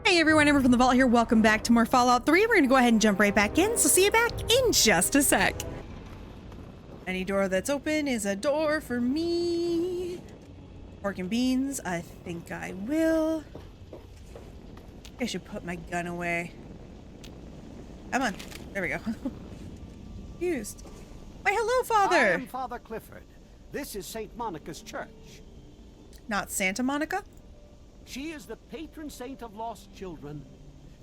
Hey everyone, Amber from the Vault here. Welcome back to more Fallout 3. We're gonna go ahead and jump right back in, so see you back in just a sec. Any door that's open is a door for me. Pork and beans, I think I will. I should put my gun away. Come on, there we go. Confused. Why, hello, Father. I am Father Clifford. This is St. Monica's church. Not Santa Monica? She is the patron saint of lost children.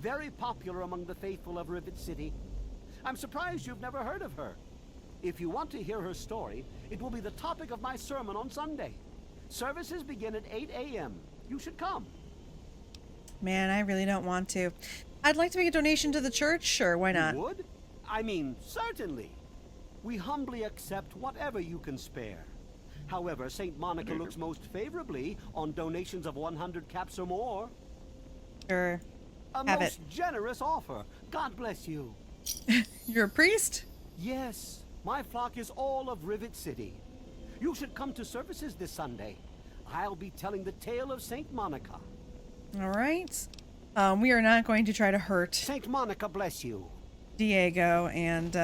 Very popular among the faithful of Rivet City. I'm surprised you've never heard of her. If you want to hear her story, it will be the topic of my sermon on Sunday. Services begin at 8 a.m. You should come. Man, I really don't want to. I'd like to make a donation to the church. Sure, why not? You would? I mean, certainly. We humbly accept whatever you can spare. However, St. Monica looks most favorably on donations of 100 caps or more. Sure. A most generous offer. God bless you. You're a priest? Yes. My flock is all of Rivet City. You should come to services this Sunday. I'll be telling the tale of St. Monica. All right. We are not going to try to hurt St. Monica bless you. Diego and,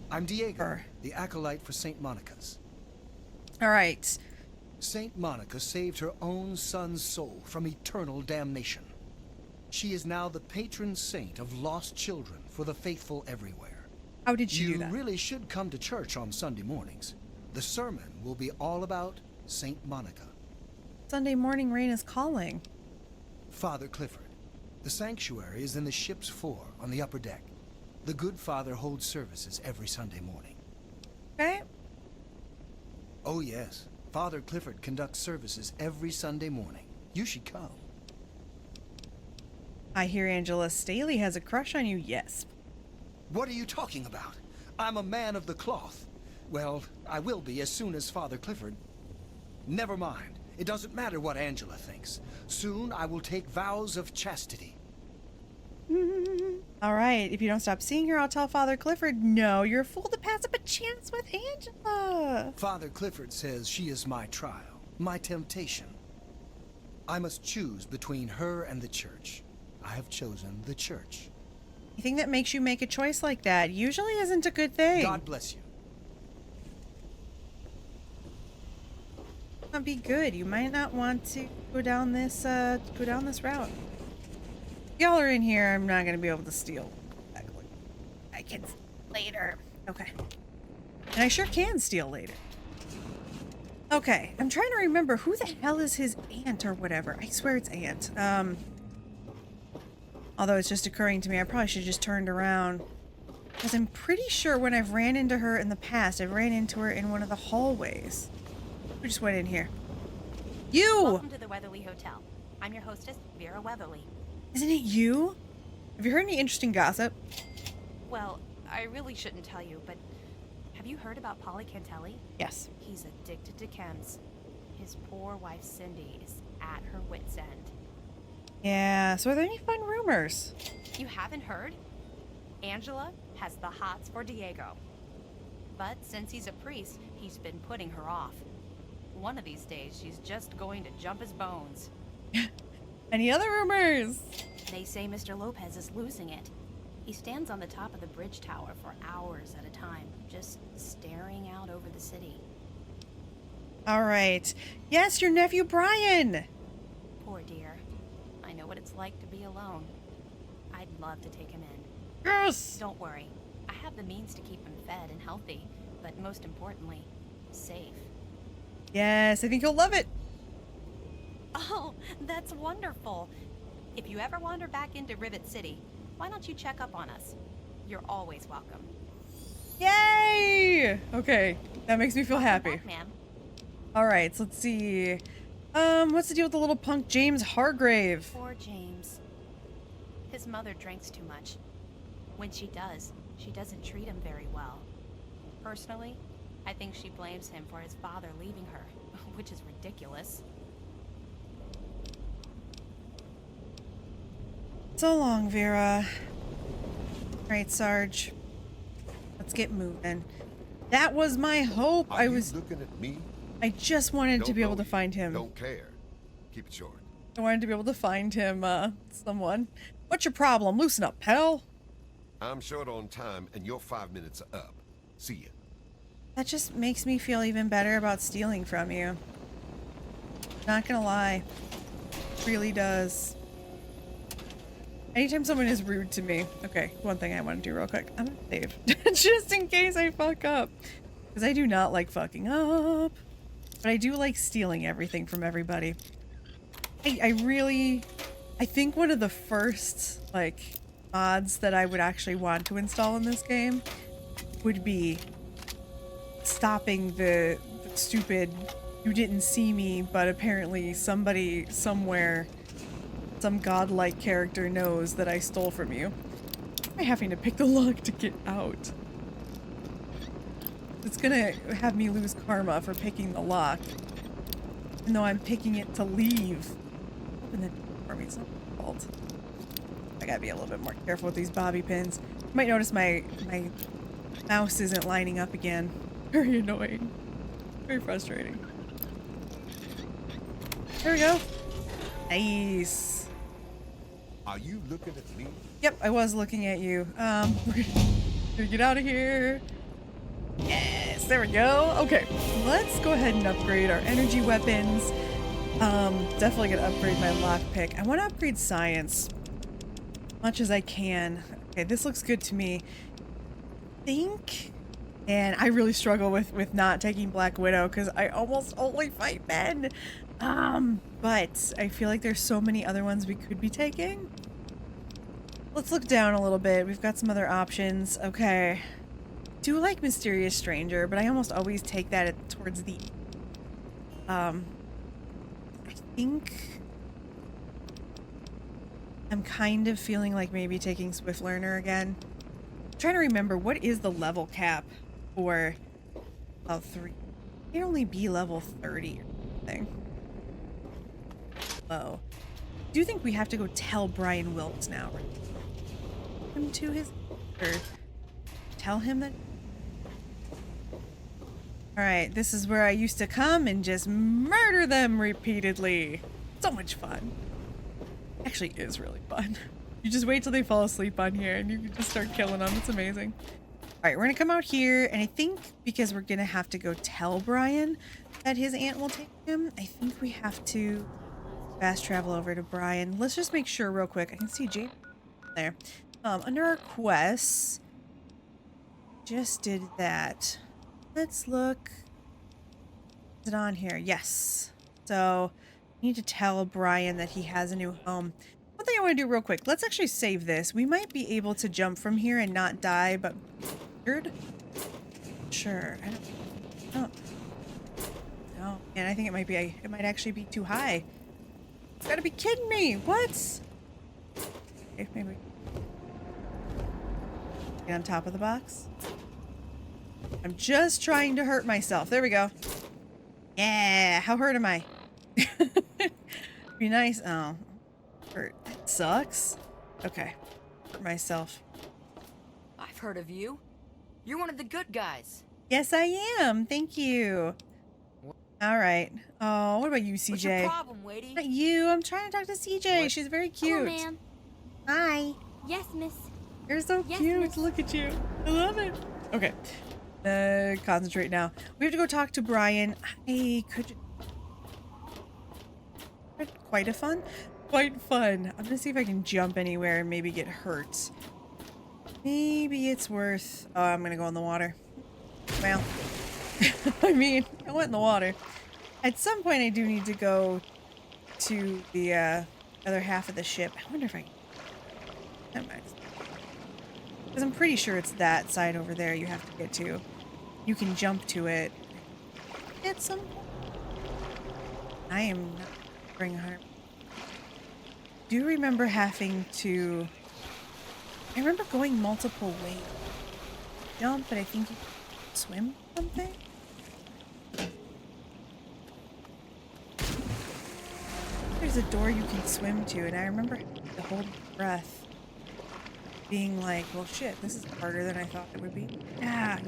I'm Diego, her. the acolyte for St. Monica's. All right. St. Monica saved her own son's soul from eternal damnation. She is now the patron saint of lost children for the faithful everywhere. How did you do that? You really should come to church on Sunday mornings. The sermon will be all about St. Monica. Sunday morning rain is calling. Father Clifford, the sanctuary is in the ship's fore on the upper deck. The good father holds services every Sunday morning. Okay. Oh yes, Father Clifford conducts services every Sunday morning. You should come. I hear Angela Staley has a crush on you. Yes. What are you talking about? I'm a man of the cloth. Well, I will be as soon as Father Clifford. Never mind. It doesn't matter what Angela thinks. Soon I will take vows of chastity. All right. If you don't stop seeing her, I'll tell Father Clifford. No, you're a fool to pass up a chance with Angela. Father Clifford says she is my trial, my temptation. I must choose between her and the church. I have chosen the church. You think that makes you make a choice like that usually isn't a good thing. God bless you. Not be good. You might not want to go down this route. Y'all are in here. I'm not gonna be able to steal. Exactly. I can later. Okay. And I sure can steal later. Okay. I'm trying to remember who the hell is his aunt or whatever. I swear it's aunt. Although it's just occurring to me, I probably should have just turned around. Because I'm pretty sure when I've ran into her in the past, I've ran into her in one of the hallways. Who just went in here? You! Welcome to the Weatherly Hotel. I'm your hostess, Vera Weatherly. Isn't it you? Have you heard any interesting gossip? Well, I really shouldn't tell you, but have you heard about Polly Cantelli? Yes. He's addicted to chems. His poor wife, Cindy, is at her wit's end. Yeah, so are there any fun rumors? You haven't heard? Angela has the hots for Diego. But since he's a priest, he's been putting her off. One of these days, she's just going to jump his bones. Any other rumors? They say Mr. Lopez is losing it. He stands on the top of the bridge tower for hours at a time, just staring out over the city. All right. Yes, your nephew Brian. Poor dear. I know what it's like to be alone. I'd love to take him in. Yes. Don't worry. I have the means to keep him fed and healthy, but most importantly, safe. Yes, I think you'll love it. Oh, that's wonderful. If you ever wander back into Rivet City, why don't you check up on us? You're always welcome. Yay! Okay, that makes me feel happy. Welcome back, ma'am. All right, so let's see. What's the deal with the little punk James Hargrave? Poor James. His mother drinks too much. When she does, she doesn't treat him very well. Personally, I think she blames him for his father leaving her, which is ridiculous. So long, Vera. All right, Sarge. Let's get moving. That was my hope. Are you looking at me? I just wanted to be able to find him. Don't care. Keep it short. I wanted to be able to find him, someone. What's your problem? Loosen up, pal. I'm short on time, and your 5 minutes are up. See ya. That just makes me feel even better about stealing from you. Not gonna lie. It really does. Anytime someone is rude to me. Okay, one thing I want to do real quick. I'm gonna save. Just in case I fuck up. Because I do not like fucking up. But I do like stealing everything from everybody. I think one of the first, like, mods that I would actually want to install in this game would be stopping the stupid, you didn't see me, but apparently somebody somewhere, some godlike character knows that I stole from you. I'm having to pick the lock to get out. It's gonna have me lose karma for picking the lock. Even though I'm picking it to leave. Open the door for me, it's not my fault. I gotta be a little bit more careful with these bobby pins. You might notice my mouse isn't lining up again. Very annoying. Very frustrating. There we go. Nice. Are you looking at me? Yep, I was looking at you. We're gonna get out of here. Yes, there we go. Okay, let's go ahead and upgrade our energy weapons. Definitely gonna upgrade my lockpick. I want to upgrade science much as I can. Okay, this looks good to me. And I really struggle with not taking Black Widow because I almost only fight men. But I feel like there's so many other ones we could be taking. Let's look down a little bit. We've got some other options. Okay. Do like Mysterious Stranger, but I almost always take that towards the I think I'm kind of feeling like maybe taking Swift Learner again. I'm trying to remember, what is the level cap for level 3? It can only be level 30 or something. Whoa. Do you think we have to go tell Brian Wilkes now? Him to his, or tell him that? Alright, this is where I used to come and just murder them repeatedly. So much fun. Actually is really fun. You just wait till they fall asleep on here and you can just start killing them. It's amazing. Alright, we're gonna come out here, and I think because we're gonna have to go tell Brian that his aunt will take him, I think we have to fast travel over to Brian. Let's just make sure real quick. I can see Jade there. Under our quests, just did that. Let's look. Is it on here? Yes. So, I need to tell Brian that he has a new home. One thing I want to do real quick. Let's actually save this. We might be able to jump from here and not die, but weird. Sure. I don't. No. And I think it might be. It might actually be too high. You gotta be kidding me! What? Okay, maybe. Get on top of the box. I'm just trying to hurt myself. There we go. Yeah, how hurt am I? Be nice. Oh, hurt. That sucks. Okay, hurt myself. I've heard of you. You're one of the good guys. Yes, I am. Thank you. All right. Oh, what about you, CJ? What's your problem, Wadey? Not you. I'm trying to talk to CJ. What? She's very cute. Hello, ma'am. Hi. Yes, miss. You're so Yes, cute. miss. Look at you. I love it. Okay. Concentrate now. We have to go talk to Brian. I could... Quite fun. I'm gonna see if I can jump anywhere and maybe get hurt. Maybe it's worth... Oh, I'm gonna go in the water. Well, I mean, I went in the water. At some point, I do need to go to the other half of the ship. I wonder if I... Because I'm pretty sure it's that side over there you have to get to. You can jump to it at some point. I am not bring 100. Do you remember having to... I remember going multiple ways. Jump, but I think you can swim something? There's a door you can swim to, and I remember the whole breath. Being like, well, shit, this is harder than I thought it would be. Yeah.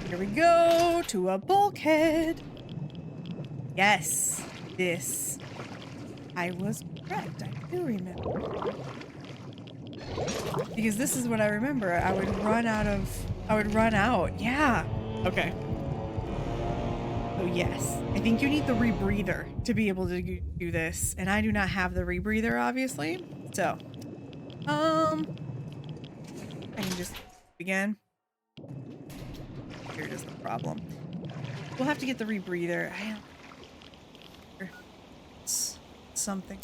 Here we go to a bulkhead. Yes, this. I was correct. I do remember. Because this is what I remember. I would run out. Yeah. Okay. Oh, yes. I think you need the rebreather to be able to do this. And I do not have the rebreather, obviously. So, I can just begin. Here is the problem. We'll have to get the rebreather. It's something.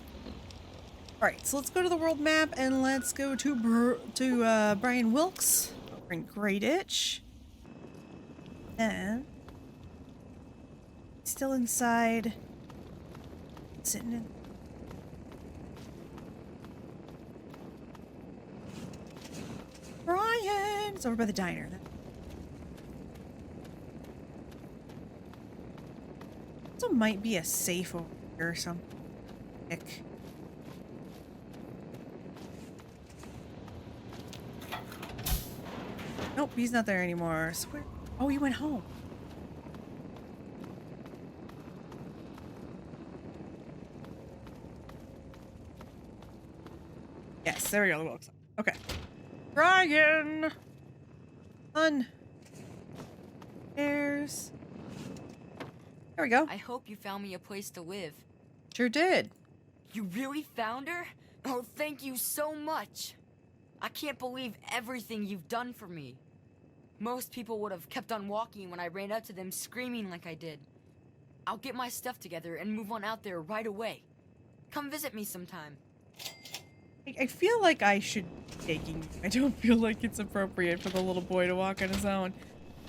All right, so let's go to the world map and let's go to Brian Wilkes in Great Itch. And still inside, sitting in. Brian! It's over by the diner. Also might be a safe over here or something. Nope, he's not there anymore. So where? Oh, he went home. Yes, there we go. The Wilkes. Okay. Brian! Son. There's. There we go. I hope you found me a place to live. Sure did. You really found her? Oh, thank you so much. I can't believe everything you've done for me. Most people would have kept on walking when I ran up to them screaming like I did. I'll get my stuff together and move on out there right away. Come visit me sometime. I feel like I should be taking you. I don't feel like it's appropriate for the little boy to walk on his own.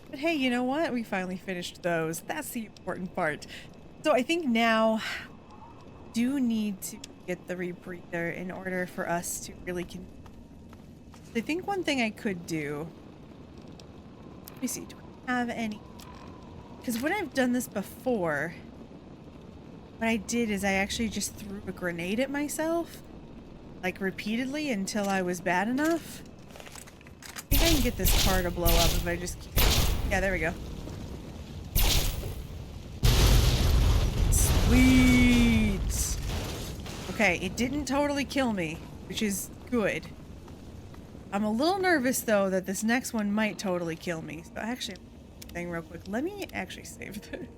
But hey, you know what? We finally finished those. That's the important part. So I think now do need to get the rebreather in order for us to really I think one thing I could do. Let me see. Do I have any? Because when I've done this before, what I did is I actually just threw a grenade at myself, like repeatedly until I was bad enough. I think I can get this car to blow up if I just keep. Yeah, there we go. Sweet. Okay, it didn't totally kill me, which is good. I'm a little nervous though that this next one might totally kill me. So actually, thing real quick. Let me actually save this.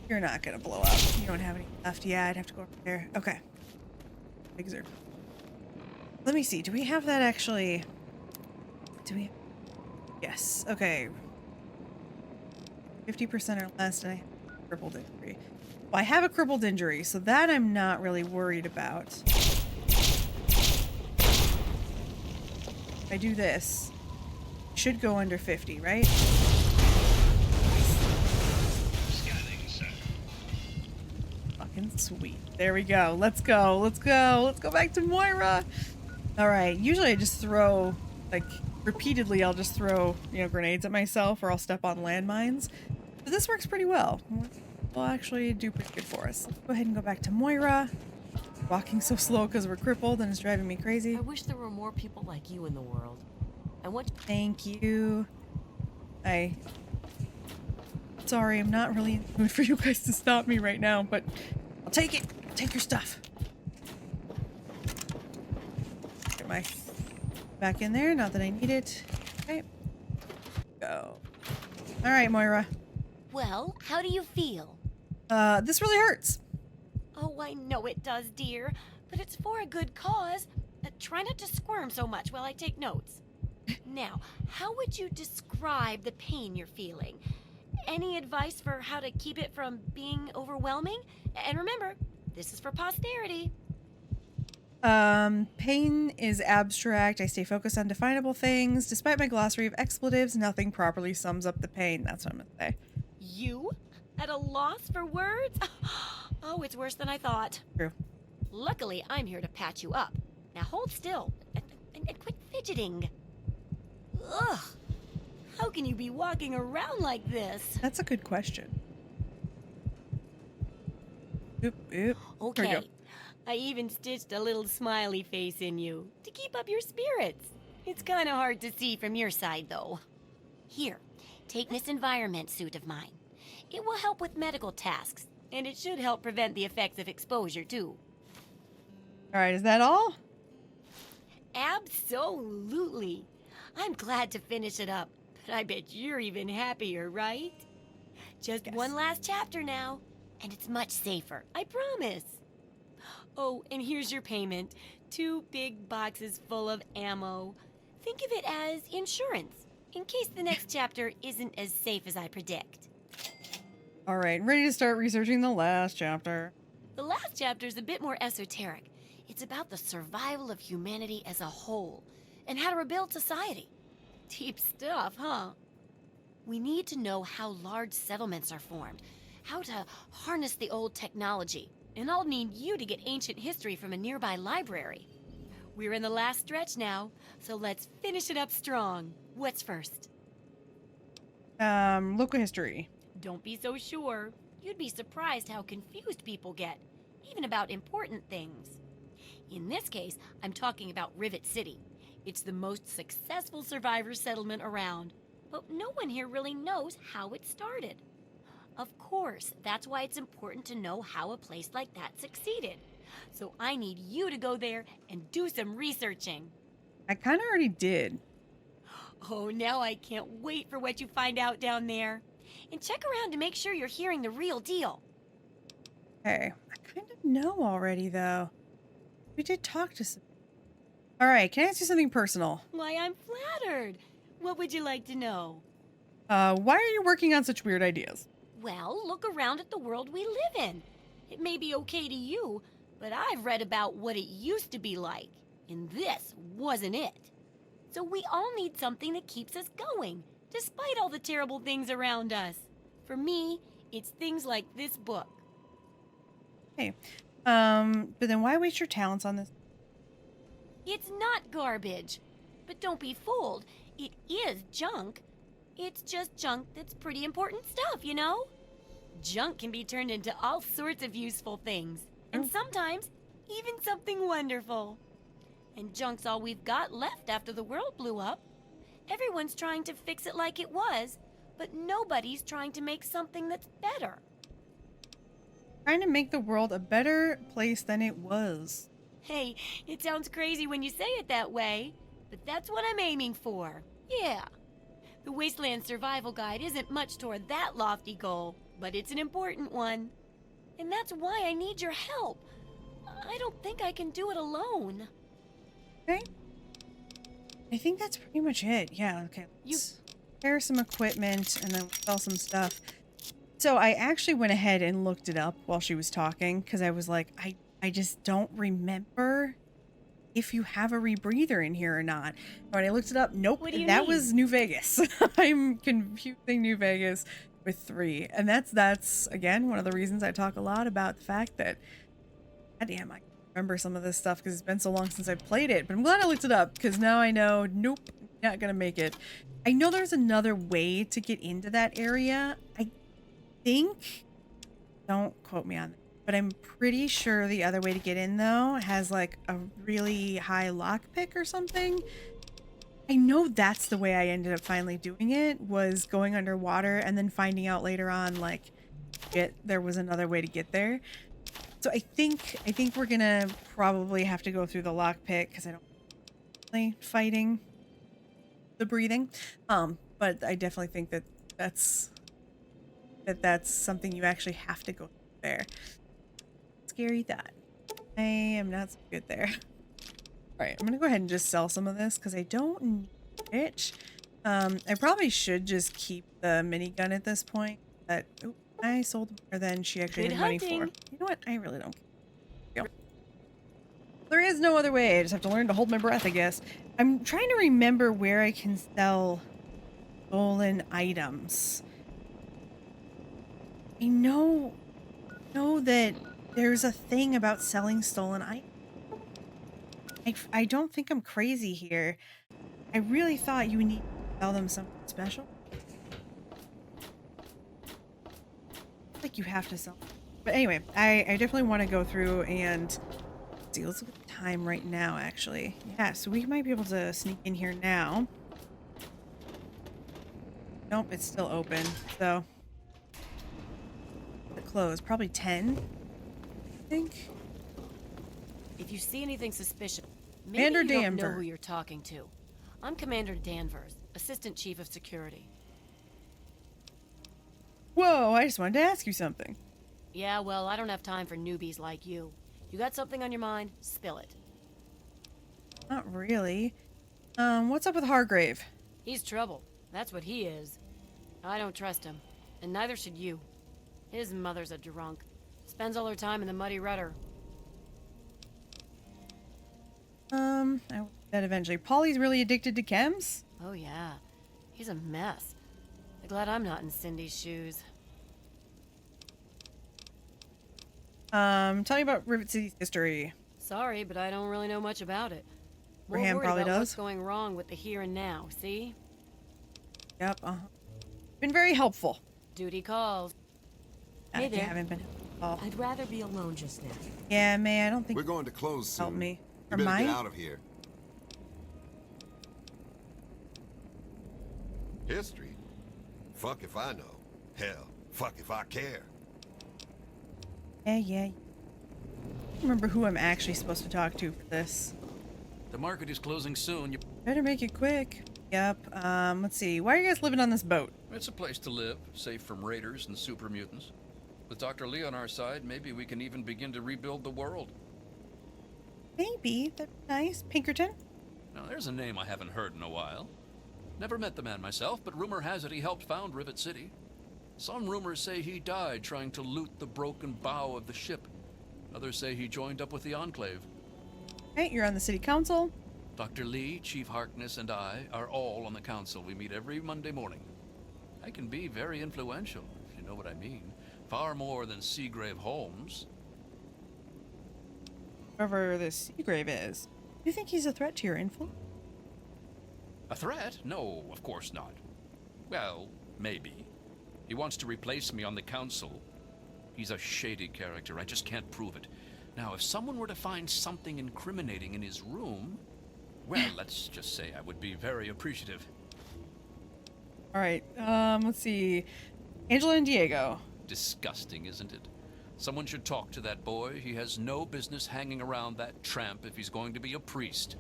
You're not gonna blow up. You don't have any left. Yeah, I'd have to go over there. Okay. Big Zer. Let me see. Do we have that actually? Do we? Yes. Okay. 50% or less, and I have a crippled injury. Well, I have a crippled injury, so that I'm not really worried about. If I do this, it should go under 50, right? Scanning, sir. Fucking sweet. There we go. Let's go. Let's go. Let's go back to Moira. All right. Usually I just throw, like, repeatedly I'll just throw, you know, grenades at myself or I'll step on landmines. But this works pretty well. Will actually do pretty good for us. Let's go ahead and go back to Moira. Walking so slow because we're crippled and it's driving me crazy. I wish there were more people like you in the world. I want to... Thank you. Sorry, I'm not really in the mood for you guys to stop me right now, but I'll take it. I'll take your stuff. Get my back in there. Not that I need it. Okay. Go. All right, Moira. Well, how do you feel? This really hurts. Oh, I know it does, dear. But it's for a good cause. Try not to squirm so much while I take notes. Now, how would you describe the pain you're feeling? Any advice for how to keep it from being overwhelming? And remember, this is for posterity. Pain is abstract. I stay focused on definable things. Despite my glossary of expletives, nothing properly sums up the pain. That's what I'm gonna say. You? At a loss for words? Oh, it's worse than I thought. True. Luckily, I'm here to patch you up. Now hold still and quit fidgeting. Ugh. How can you be walking around like this? That's a good question. Oop, oop. There we Okay. go. I even stitched a little smiley face in you to keep up your spirits. It's kind of hard to see from your side, though. Here, take this environment suit of mine. It will help with medical tasks, And it should help prevent the effects of exposure, too. All right, is that all? Absolutely. I'm glad to finish it up, but I bet you're even happier, right? Just Yes. one last chapter now, and it's much safer, I promise. Oh, and here's your payment. 2 big boxes full of ammo. Think of it as insurance, in case the next chapter isn't as safe as I predict. All right, ready to start researching the last chapter. The last chapter is a bit more esoteric. It's about the survival of humanity as a whole, and how to rebuild society. Deep stuff, huh? We need to know how large settlements are formed, how to harness the old technology, and I'll need you to get ancient history from a nearby library. We're in the last stretch now, so let's finish it up strong. What's first? Local history. Don't be so sure. You'd be surprised how confused people get, even about important things. In this case, I'm talking about Rivet City. It's the most successful survivor settlement around, but no one here really knows how it started. Of course, that's why it's important to know how a place like that succeeded. So I need you to go there and do some researching. I kind of already did. Oh, now I can't wait for what you find out down there. And check around to make sure you're hearing the real deal. Okay, I kind of know already, though. We did talk to some... All right, can I ask you something personal? Why, I'm flattered. What would you like to know? Why are you working on such weird ideas? Well, look around at the world we live in. It may be okay to you, but I've read about what it used to be like, and this wasn't it. So we all need something that keeps us going, despite all the terrible things around us. For me, it's things like this book. Hey, but then why waste your talents on this? It's not garbage. But don't be fooled. It is junk. It's just junk that's pretty important stuff, you know? Junk can be turned into all sorts of useful things. And sometimes, even something wonderful. And junk's all we've got left after the world blew up. Everyone's trying to fix it like it was, but nobody's trying to make something that's better. Trying to make the world a better place than it was. Hey, it sounds crazy when you say it that way, but that's what I'm aiming for. Yeah. The Wasteland Survival Guide isn't much toward that lofty goal, but it's an important one. And that's why I need your help. I don't think I can do it alone. Okay. I think that's pretty much it. Yeah, okay. Let's repair some equipment and then sell some stuff. So I actually went ahead and looked it up while she was talking because I was like, I just don't remember if you have a rebreather in here or not. When I looked it up, nope, What do you that mean? was New Vegas. I'm confusing New Vegas with 3. And that's again, one of the reasons I talk a lot about the fact that, goddamn, I remember some of this stuff because it's been so long since I've played it. But I'm glad I looked it up because now I know, nope, not gonna make it. I know there's another way to get into that area. I think, don't quote me on it, but I'm pretty sure the other way to get in though has like a really high lockpick or something. I know that's the way I ended up finally doing it, was going underwater and then finding out later on like there was another way to get there. So I think we're gonna probably have to go through the lockpick because I don't really fighting the breathing. But I definitely think that that's something you actually have to go through there. Scary thought. I am not so good there. All right, I'm gonna go ahead and just sell some of this because I don't need it. I probably should just keep the minigun at this point, but oop, I sold more than she actually Good had money for. hunting. You know what? I really don't care. There is no other way. I just have to learn to hold my breath, I guess. I'm trying to remember where I can sell stolen items. I know that there's a thing about selling stolen items. I don't think I'm crazy here. I really thought you would need to sell them something special. Like you have to sell. But anyway, I definitely want to go through and see. Let's look at the time right now, actually. Yeah, so we might be able to sneak in here now. Nope, it's still open. So closed? Probably 10, I think. If you see anything suspicious, Commander maybe you don't know Danvers. who you're talking to. I'm Commander Danvers, Assistant Chief of Security. Whoa, I just wanted to ask you something. Yeah, well, I don't have time for newbies like you. You got something on your mind? Spill it. Not really. What's up with Hargrave? He's trouble. That's what he is. I don't trust him, and neither should you. His mother's a drunk. Spends all her time in the Muddy Rudder. I will do that eventually. Polly's really addicted to chems? Oh yeah, he's a mess. I'm glad I'm not in Cindy's shoes. Tell me about Rivet City's history. Sorry, but I don't really know much about it. More Graham worried probably about does. what's going wrong with the here and now, see? Yep, Been very helpful. Duty calls. Hey there. haven't been helpful. I'd rather be alone just now. Yeah, May, I don't think We're going to close soon. help me. You Or better Mai? get out of here. History? Fuck if I know. Hell, fuck if I care. Yeah. Remember who I'm actually supposed to talk to for this. The market is closing soon. Better make it quick. Yep. Let's see. Why are you guys living on this boat? It's a place to live, safe from raiders and super mutants. With Dr. Lee on our side, maybe we can even begin to rebuild the world. Maybe. That'd be nice. Pinkerton? Now, there's a name I haven't heard in a while. Never met the man myself, but rumor has it he helped found Rivet City. Some rumors say he died trying to loot the broken bow of the ship. Others say he joined up with the Enclave. Right, you're on the city council. Dr. Lee, Chief Harkness, and I are all on the council. We meet every Monday morning. I can be very influential, if you know what I mean. Far more than Seagrave Holmes. Whoever this Seagrave is. Do you think he's a threat to your influence? A threat? No, of course not. Well, maybe. He wants to replace me on the council. He's a shady character. I just can't prove it. Now, if someone were to find something incriminating in his room, well, let's just say I would be very appreciative. All right. Let's see. Angela and Diego. Disgusting, isn't it? Someone should talk to that boy. He has no business hanging around that tramp if he's going to be a priest.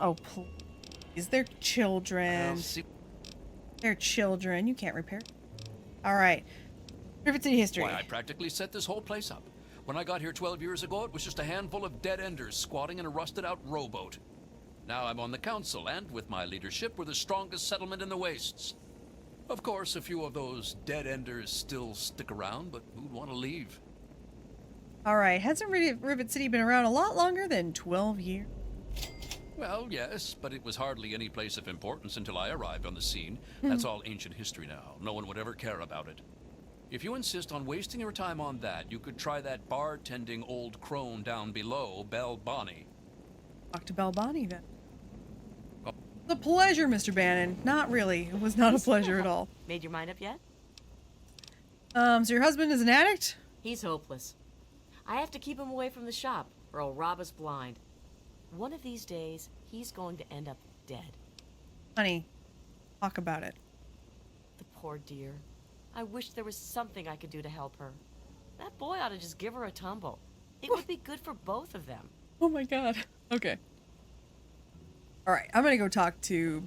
Oh, please. They're children. Well, see, They're children. You can't repair. All right. Rivet City history. why, I practically set this whole place up. When I got here 12 years ago, it was just a handful of dead-enders squatting in a rusted-out rowboat. Now I'm on the council, and with my leadership, we're the strongest settlement in the Wastes. Of course, a few of those dead-enders still stick around, but who'd want to leave? All right. Hasn't Rivet City been around a lot longer than 12 years? Well, yes, but it was hardly any place of importance until I arrived on the scene. That's all ancient history now. No one would ever care about it. If you insist on wasting your time on that, you could try that bartending old crone down below, Belle Bonnie. Talk to Belle Bonnie then. The pleasure, Mr. Bannon. Not really. It was not a pleasure at all. Made your mind up yet? So your husband is an addict? He's hopeless. I have to keep him away from the shop, or he'll rob us blind. One of these days, he's going to end up dead. Honey, talk about it. The poor dear. I wish there was something I could do to help her. That boy ought to just give her a tumble. It would be good for both of them. Oh my god. Okay. All right, I'm gonna go talk to